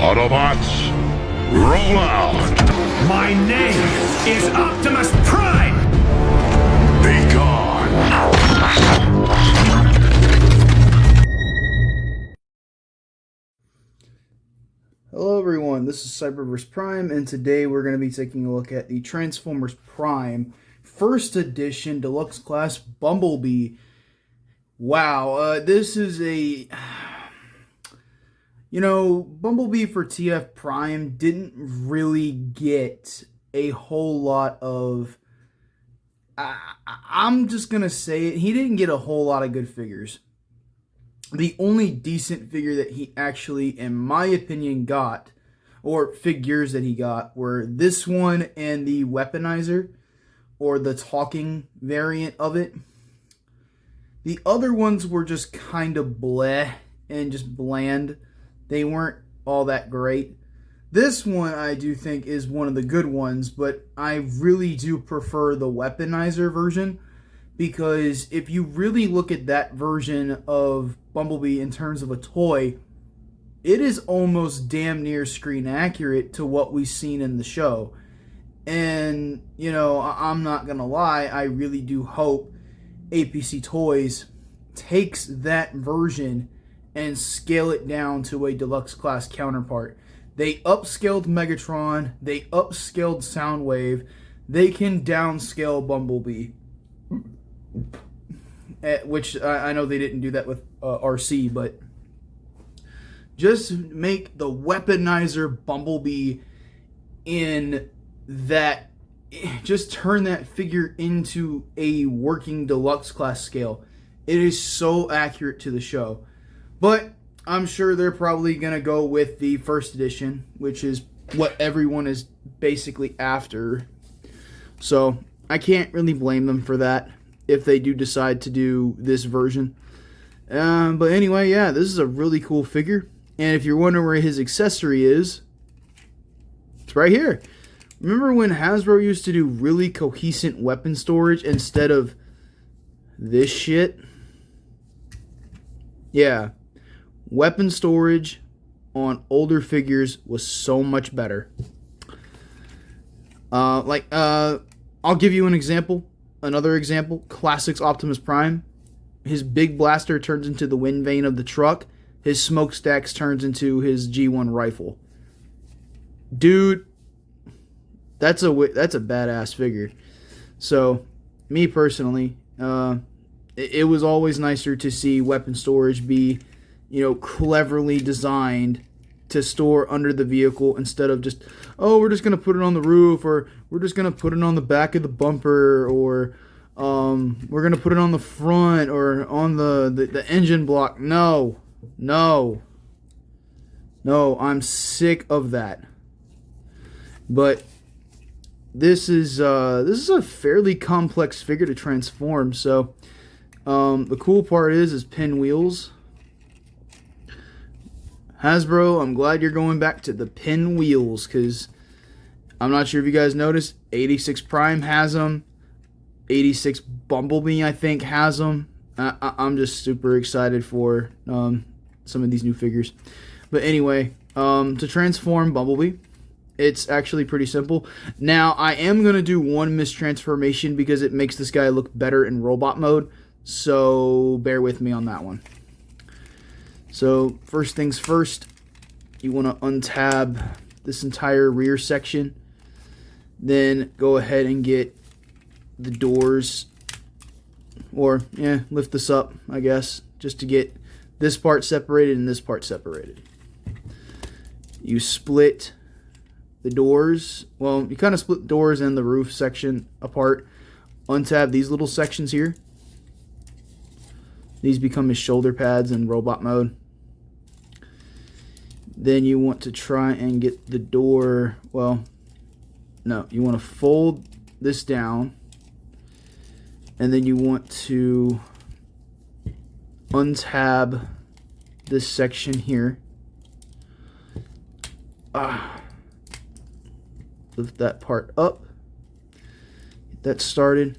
Autobots, roll out! My name is Optimus Prime! Be gone! Hello everyone, this is Cyberverse Prime, and today we're going to be taking a look at the Transformers Prime First Edition Deluxe Class Bumblebee. Wow, this is a... Bumblebee for TF Prime didn't really get a whole lot of... I'm just going to say it, he didn't get a whole lot of good figures. The only decent figure that he actually, in my opinion, got, or figures that he got, were this one and the Weaponizer, or the talking variant of it. The other ones were just kind of bleh and just bland. They weren't all that great. This one I do think is one of the good ones, but I really do prefer the Weaponizer version, because if you really look at that version of Bumblebee in terms of a toy, it is almost damn near screen accurate to what we've seen in the show. And, I'm not going to lie, I really do hope APC Toys takes that version and scale it down to a deluxe class counterpart. They upscaled Megatron, they upscaled Soundwave, they can downscale Bumblebee. Which I know they didn't do that with RC, but just make the Weaponizer Bumblebee in that, just turn that figure into a working deluxe class scale. It is so accurate to the show. But I'm sure they're probably going to go with the first edition, which is what everyone is basically after. So I can't really blame them for that if they do decide to do this version. But anyway, yeah, this is a really cool figure. And if you're wondering where his accessory is, it's right here. Remember when Hasbro used to do really cohesive weapon storage instead of this shit? Yeah. Weapon storage on older figures was so much better. I'll give you an example. Another example, Classics Optimus Prime. His big blaster turns into the wind vane of the truck. His smokestacks turns into his G1 rifle. Dude, that's a badass figure. So, me personally, it was always nicer to see weapon storage be, cleverly designed to store under the vehicle instead of just, we're just going to put it on the roof, or we're just going to put it on the back of the bumper, or we're going to put it on the front or on the engine block. No, I'm sick of that. But this is a fairly complex figure to transform. So the cool part is pinwheels. Hasbro, I'm glad you're going back to the pinwheels, because I'm not sure if you guys noticed, 86 Prime has them. 86 Bumblebee, I think, has them. I'm just super excited for some of these new figures. But anyway, to transform Bumblebee, it's actually pretty simple. Now, I am going to do one mistransformation because it makes this guy look better in robot mode. So, bear with me on that one. So, first things first, you want to untab this entire rear section. Then go ahead and get the doors, or lift this up, I guess, just to get this part separated and this part separated. You split the doors, well, you kind of split the doors and the roof section apart. Untab these little sections here. These become his shoulder pads in robot mode. Then you want to try and get the door, you want to fold this down, and then you want to untab this section here. Lift that part up, get that started,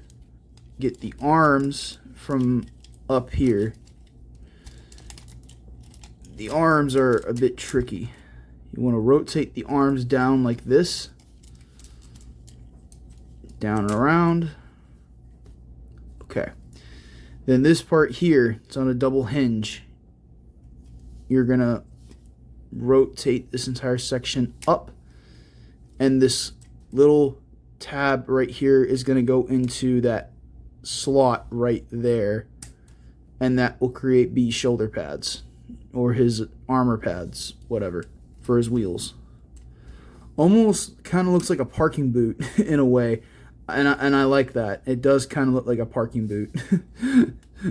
get the arms from up here. The arms are a bit tricky. You want to rotate the arms down like this. Down and around. Okay. Then this part here, it's on a double hinge. You're going to rotate this entire section up. And this little tab right here is going to go into that slot right there. And that will create B's shoulder pads. Or his armor pads, whatever, for his wheels. Almost kind of looks like a parking boot in a way. And I like that. It does kind of look like a parking boot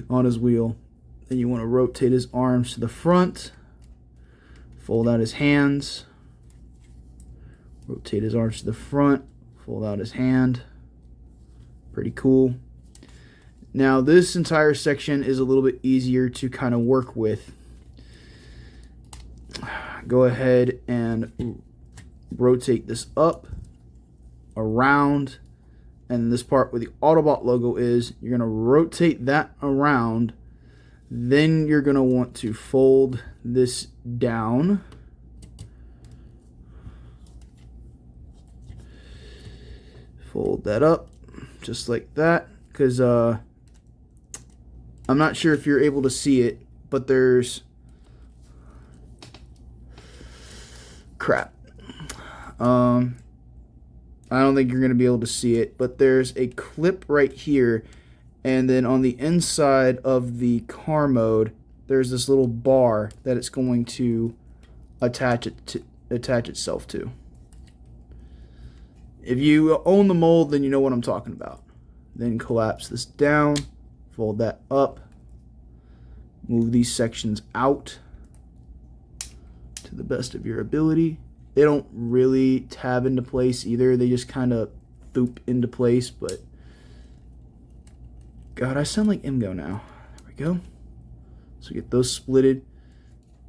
on his wheel. Then you want to rotate his arms to the front. Fold out his hands. Rotate his arms to the front. Fold out his hand. Pretty cool. Now this entire section is a little bit easier to kind of work with. Go ahead and rotate this up, around, and this part where the Autobot logo is, you're going to rotate that around. Then you're going to want to fold this down. Fold that up just like that, because I'm not sure if you're able to see it, but there's crap. I don't think you're going to be able to see it, but there's a clip right here, and then on the inside of the car mode, there's this little bar that it's going to attach itself to. If you own the mold, then you know what I'm talking about. Then collapse this down, fold that up, move these sections out to the best of your ability. They don't really tab into place either. They just kind of boop into place, but God, I sound like Imgo now. There we go. So get those splitted,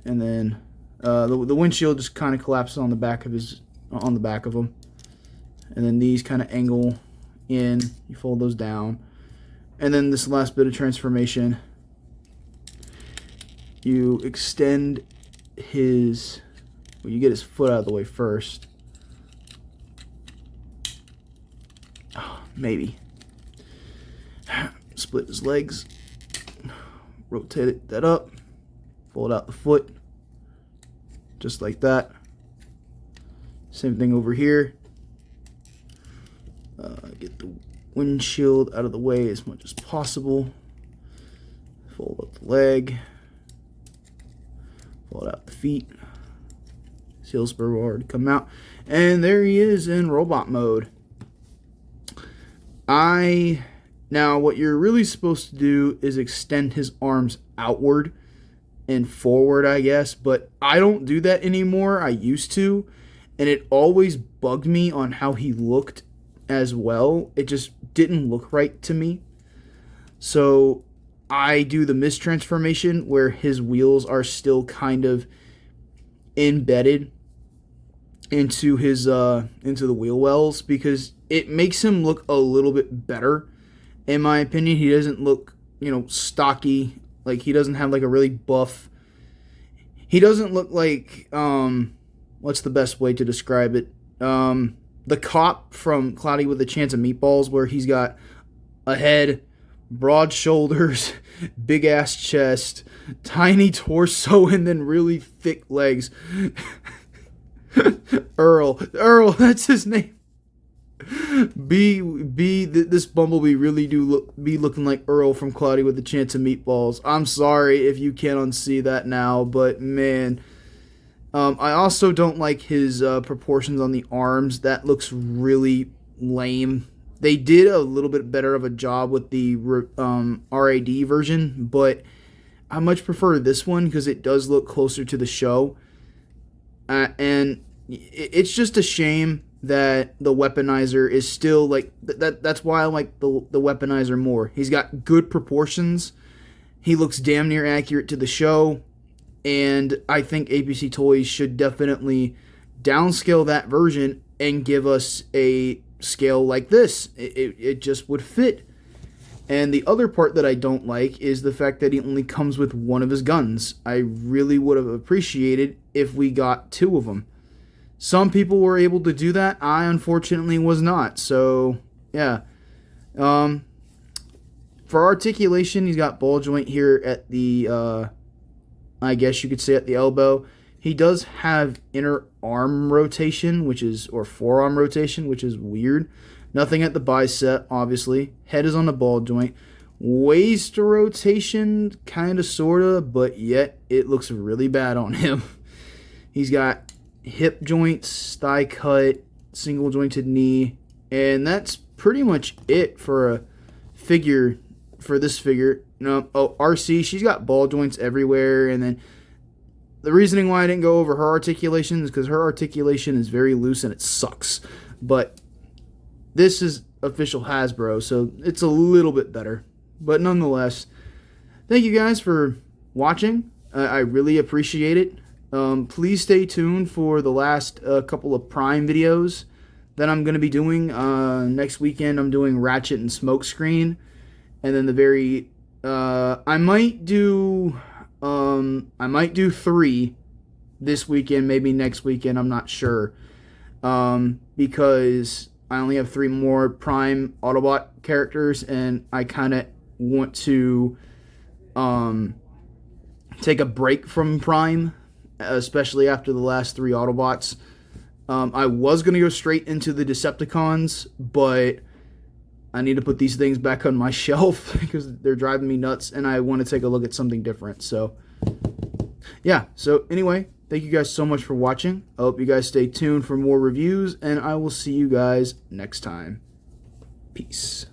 and then the windshield just kind of collapses on the back of him, and then these kind of angle in. You fold those down, and then this last bit of transformation, you extend his. Well, you get his foot out of the way first. Oh, maybe. Split his legs. Rotate that up. Fold out the foot. Just like that. Same thing over here. Get the windshield out of the way as much as possible. Fold up the leg. Fold out the feet. Heel spur will already come out, and there he is in robot mode. Now what you're really supposed to do is extend his arms outward and forward, I guess, but I don't do that anymore. I used to, and it always bugged me on how he looked as well. It just didn't look right to me. So I do the mistransformation where his wheels are still kind of embedded into the wheel wells, because it makes him look a little bit better, in my opinion. He doesn't look, stocky. Like, he doesn't have like a really buff. He doesn't look like what's the best way to describe it? The cop from Cloudy with a Chance of Meatballs, where he's got a head, broad shoulders, big ass chest, tiny torso, and then really thick legs. Earl, that's his name. This Bumblebee really be looking like Earl from Cloudy with a Chance of Meatballs. I'm sorry if you can't unsee that now, but man, I also don't like his proportions on the arms. That looks really lame. They did a little bit better of a job with the RAD version, but I much prefer this one because it does look closer to the show. And it's just a shame that the weaponizer is still like that's why I like the weaponizer more. He's got good proportions. He looks damn near accurate to the show, and I think APC Toys should definitely downscale that version and give us a scale like this. It just would fit. And the other part that I don't like is the fact that he only comes with one of his guns. I really would have appreciated if we got two of them. some people were able to do that. I unfortunately was not. So, yeah. For articulation, he's got ball joint here at the, I guess you could say at the elbow. He does have inner arm rotation, or forearm rotation, which is weird. Nothing at the bicep, obviously. Head is on the ball joint. Waist rotation, kind of, sort of, but yet it looks really bad on him. He's got hip joints, thigh cut, single jointed knee, and that's pretty much it for a figure, for this figure. RC, she's got ball joints everywhere, and then the reasoning why I didn't go over her articulation is because her articulation is very loose and it sucks. But this is official Hasbro, so it's a little bit better. But nonetheless, thank you guys for watching. I really appreciate it. Please stay tuned for the last couple of Prime videos that I'm going to be doing. Next weekend I'm doing Ratchet and Smokescreen. And then I might do 3 this weekend, maybe next weekend, I'm not sure. Because I only have 3 more Prime Autobot characters, and I kind of want to take a break from Prime, especially after the last 3 Autobots. I was going to go straight into the Decepticons, but I need to put these things back on my shelf because they're driving me nuts, and I want to take a look at something different. So, yeah. So, anyway, thank you guys so much for watching. I hope you guys stay tuned for more reviews, and I will see you guys next time. Peace.